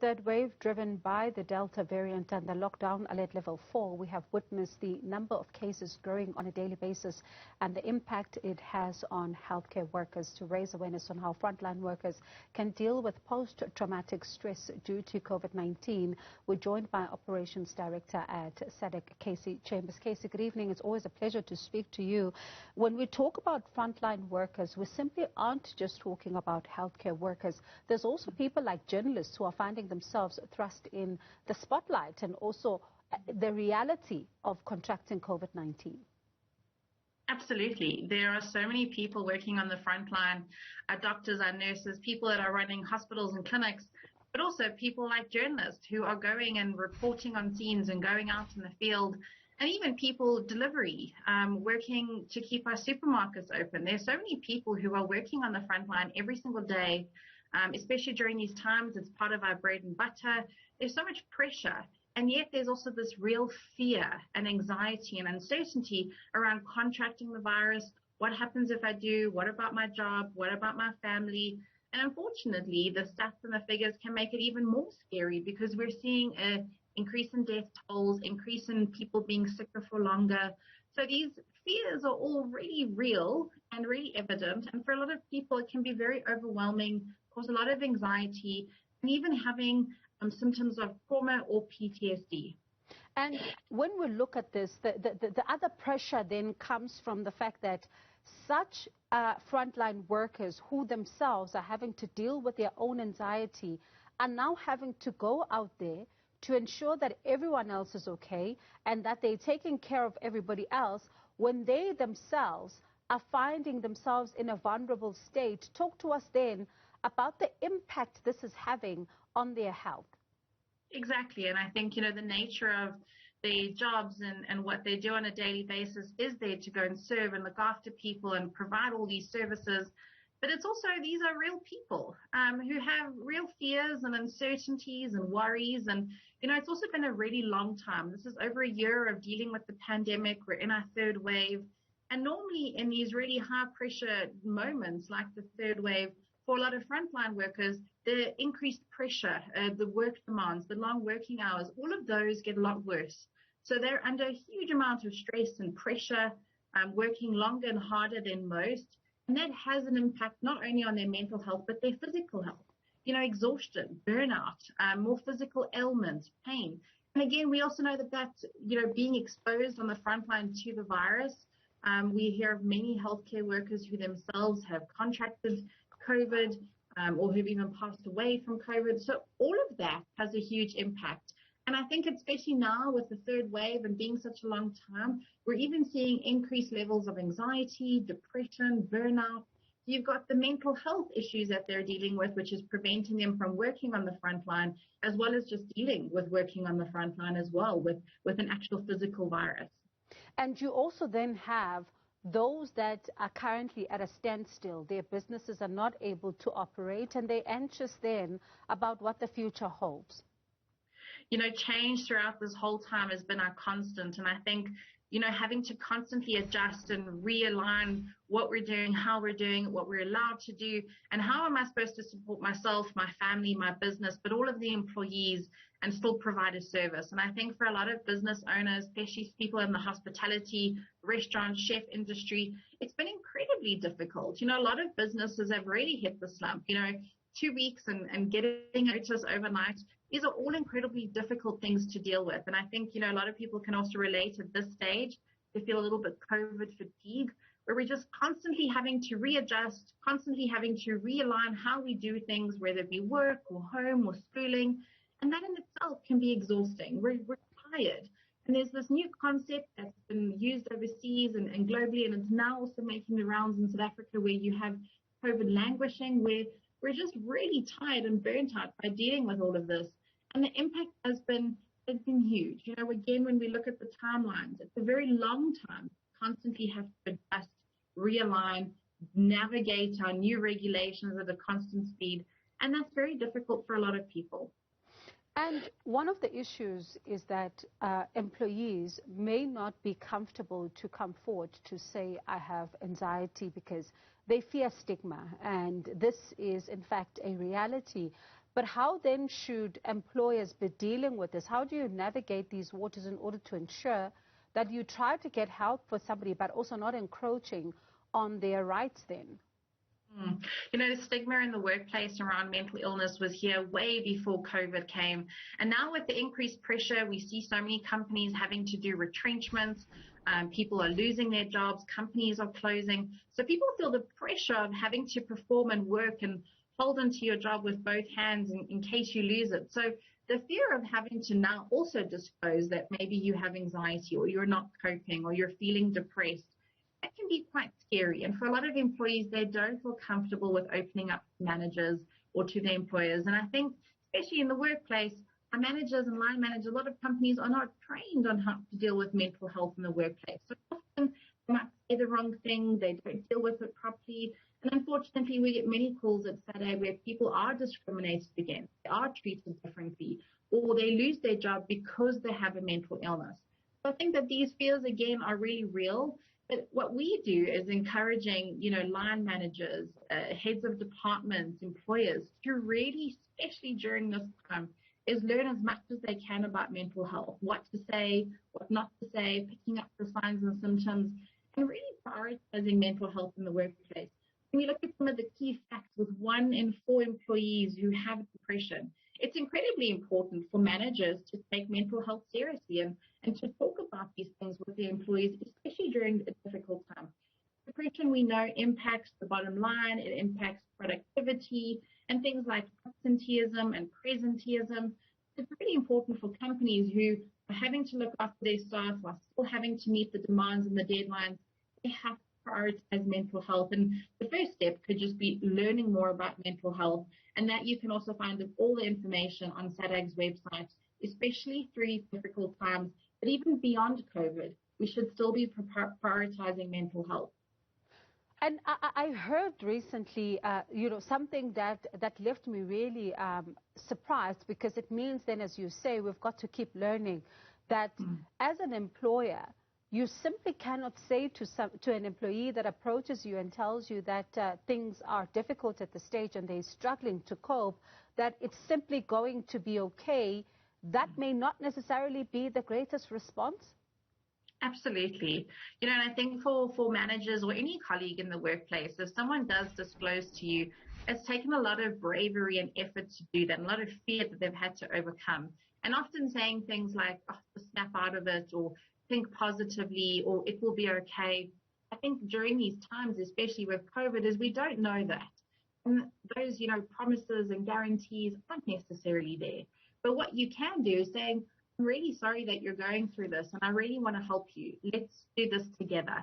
Third wave driven by the Delta variant and the lockdown alert level 4, we have witnessed the number of cases growing on a daily basis and the impact it has on healthcare workers. To raise awareness on how frontline workers can deal with post-traumatic stress due to COVID-19, we're joined by Operations Director at Sadag, Cassey Chambers. Cassey, good evening. It's always a pleasure to speak to you. When we talk about frontline workers, we simply aren't just talking about healthcare workers. There's also people like journalists who are finding themselves thrust in the spotlight and also the reality of contracting COVID-19. Absolutely. There are so many people working on the front line, our doctors, our nurses, people that are running hospitals and clinics, but also people like journalists who are going and reporting on scenes and going out in the field, and even people delivery, working to keep our supermarkets open. There's so many people who are working on the front line every single day, especially during these times. It's part of our bread and butter. There's so much pressure, and yet there's also this real fear and anxiety and uncertainty around contracting the virus. What happens if I do? What about my job? What about my family? And unfortunately, the stats and the figures can make it even more scary because we're seeing an increase in death tolls, increase in people being sicker for longer. So these fears are all really real and really evident. And for a lot of people, it can be very overwhelming, cause a lot of anxiety, and even having symptoms of trauma or PTSD. And when we look at this, the other pressure then comes from the fact that such frontline workers who themselves are having to deal with their own anxiety are now having to go out there to ensure that everyone else is okay and that they're taking care of everybody else when they themselves are finding themselves in a vulnerable state. Talk to us then about the impact this is having on their health. Exactly. And I think, the nature of their jobs and what they do on a daily basis is there to go and serve and look after people and provide all these services. But it's also, these are real people who have real fears and uncertainties and worries. And, it's also been a really long time. This is over a year of dealing with the pandemic. We're in our third wave. And normally in these really high pressure moments like the third wave, for a lot of frontline workers, the increased pressure, the work demands, the long working hours, all of those get a lot worse. So they're under a huge amount of stress and pressure, working longer and harder than most. And that has an impact not only on their mental health, but their physical health. Exhaustion, burnout, more physical ailments, pain. And again, we also know that being exposed on the front line to the virus, we hear of many healthcare workers who themselves have contracted COVID or who've even passed away from COVID. So all of that has a huge impact. And I think especially now with the third wave and being such a long time, we're even seeing increased levels of anxiety, depression, burnout. You've got the mental health issues that they're dealing with, which is preventing them from working on the front line, as well as just dealing with working on the front line as well with an actual physical virus. And you also then have those that are currently at a standstill. Their businesses are not able to operate, and they're anxious then about what the future holds. Change throughout this whole time has been our constant. And I think, having to constantly adjust and realign what we're doing, how we're doing it, what we're allowed to do, and how am I supposed to support myself, my family, my business, but all of the employees and still provide a service. And I think for a lot of business owners, especially people in the hospitality, restaurant, chef industry, it's been incredibly difficult. A lot of businesses have really hit the slump. 2 weeks and getting notice overnight, these are all incredibly difficult things to deal with. And I think, a lot of people can also relate at this stage. They feel a little bit COVID fatigue, where we're just constantly having to readjust, constantly having to realign how we do things, whether it be work or home or schooling. And that in itself can be exhausting. We're tired. And there's this new concept that's been used overseas and globally, and it's now also making the rounds in South Africa, where you have COVID languishing, where we're just really tired and burnt out by dealing with all of this. And the impact has been huge. Again, when we look at the timelines, it's a very long time. Constantly have to adjust, realign, navigate our new regulations at a constant speed. And that's very difficult for a lot of people. And one of the issues is that employees may not be comfortable to come forward to say, I have anxiety, because they fear stigma. And this is, in fact, a reality. But how then should employers be dealing with this? How do you navigate these waters in order to ensure that you try to get help for somebody, but also not encroaching on their rights then? The stigma in the workplace around mental illness was here way before COVID came. And now with the increased pressure, we see so many companies having to do retrenchments. People are losing their jobs. Companies are closing. So people feel the pressure of having to perform and work and hold onto your job with both hands in case you lose it. So the fear of having to now also disclose that maybe you have anxiety or you're not coping or you're feeling depressed, that can be quite scary. And for a lot of employees, they don't feel comfortable with opening up to managers or to their employers. And I think, especially in the workplace, our managers and line managers, a lot of companies are not trained on how to deal with mental health in the workplace. So often they might say the wrong thing, they don't deal with it properly. And unfortunately, we get many calls at Sadag where people are discriminated against, they are treated differently, or they lose their job because they have a mental illness. So I think that these fears, again, are really real. But what we do is encouraging, line managers, heads of departments, employers to really, especially during this time, is learn as much as they can about mental health, what to say, what not to say, picking up the signs and symptoms, and really prioritizing mental health in the workplace. When we look at some of the key facts, with 1 in 4 employees who have depression, it's incredibly important for managers to take mental health seriously and to talk about these things with their employees, especially during a difficult time. Depression, we know, impacts the bottom line, it impacts productivity and things like absenteeism and presenteeism. It's really important for companies who are having to look after their staff while still having to meet the demands and the deadlines. They have to prioritize mental health. And the first step could just be learning more about mental health, and that you can also find all the information on Sadag's website, especially through these difficult times. But even beyond COVID, we should still be prioritizing mental health. And I heard recently, something that left me really surprised, because it means then, as you say, we've got to keep learning that as an employer, you simply cannot say to an employee that approaches you and tells you that things are difficult at the stage and they're struggling to cope, that it's simply going to be okay. That may not necessarily be the greatest response. Absolutely. And I think for managers or any colleague in the workplace, if someone does disclose to you, it's taken a lot of bravery and effort to do that, and a lot of fear that they've had to overcome. And often saying things like, snap out of it, or think positively, or it will be okay. I think during these times, especially with COVID, is we don't know that. And those, promises and guarantees aren't necessarily there. But what you can do is saying, I'm really sorry that you're going through this, and I really want to help you. Let's do this together.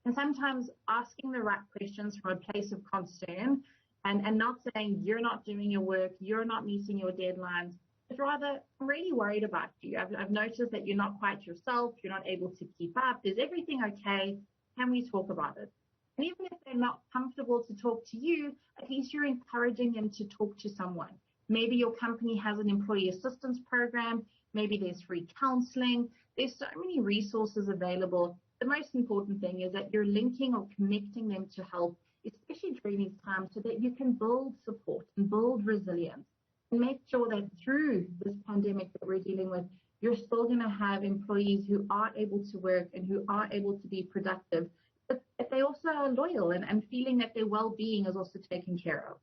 And sometimes asking the right questions from a place of concern, and not saying you're not doing your work, you're not meeting your deadlines, but rather, I'm really worried about you. I've noticed that you're not quite yourself, you're not able to keep up. Is everything okay? Can we talk about it? And even if they're not comfortable to talk to you, at least you're encouraging them to talk to someone. Maybe your company has an employee assistance program. Maybe there's free counseling. There's so many resources available. The most important thing is that you're linking or connecting them to help, especially during these times, so that you can build support and build resilience, and make sure that through this pandemic that we're dealing with, you're still going to have employees who are able to work and who are able to be productive, but they also are loyal and feeling that their well-being is also taken care of.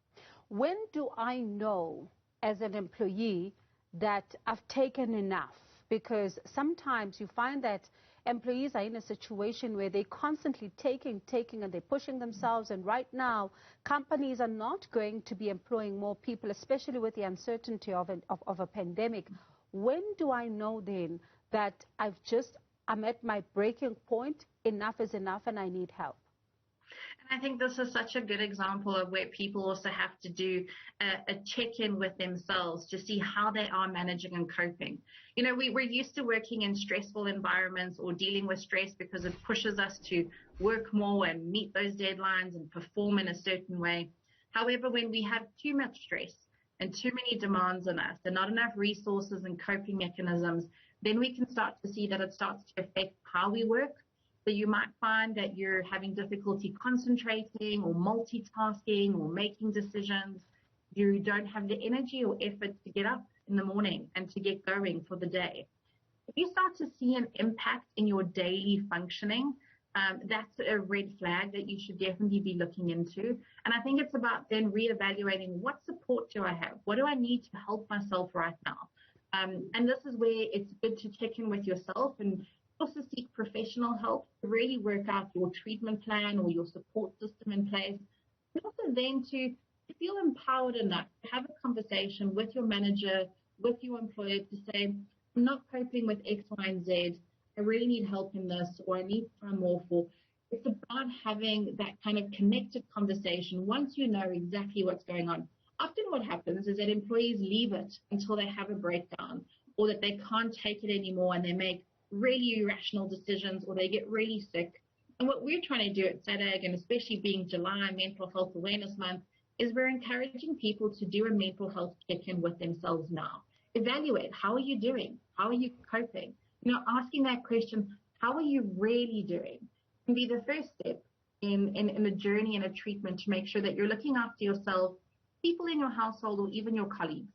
When do I know as an employee that I've taken enough? Because sometimes you find that employees are in a situation where they're constantly taking, and they're pushing themselves. And right now, companies are not going to be employing more people, especially with the uncertainty of a pandemic. When do I know then that I'm at my breaking point, enough is enough, and I need help? And I think this is such a good example of where people also have to do a check-in with themselves to see how they are managing and coping. We're used to working in stressful environments or dealing with stress because it pushes us to work more and meet those deadlines and perform in a certain way. However, when we have too much stress and too many demands on us and not enough resources and coping mechanisms, then we can start to see that it starts to affect how we work. So you might find that you're having difficulty concentrating or multitasking or making decisions. you don't have the energy or effort to get up in the morning and to get going for the day. If you start to see an impact in your daily functioning, that's a red flag that you should definitely be looking into. And I think it's about then reevaluating, what support do I have? What do I need to help myself right now? And this is where it's good to check in with yourself and also seek professional help to really work out your treatment plan or your support system in place. And also then to feel empowered enough to have a conversation with your manager, with your employer to say, I'm not coping with X, Y, and Z. I really need help in this, or I need time off. Or it's about having that kind of connected conversation once you know exactly what's going on. Often what happens is that employees leave it until they have a breakdown or that they can't take it anymore and they make really irrational decisions or they get really sick. And what we're trying to do at Sadag, and especially being July Mental Health Awareness Month, is we're encouraging people to do a mental health check-in with themselves now. Evaluate, how are you doing? How are you coping? Asking that question, how are you really doing, can be the first step in a journey and a treatment to make sure that you're looking after yourself, people in your household, or even your colleagues.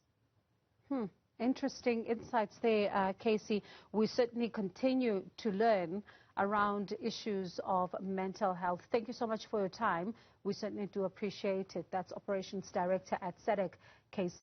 Interesting insights there, Cassey. We certainly continue to learn around issues of mental health. Thank you so much for your time. We certainly do appreciate it. That's Operations Director at Sadag, Cassey.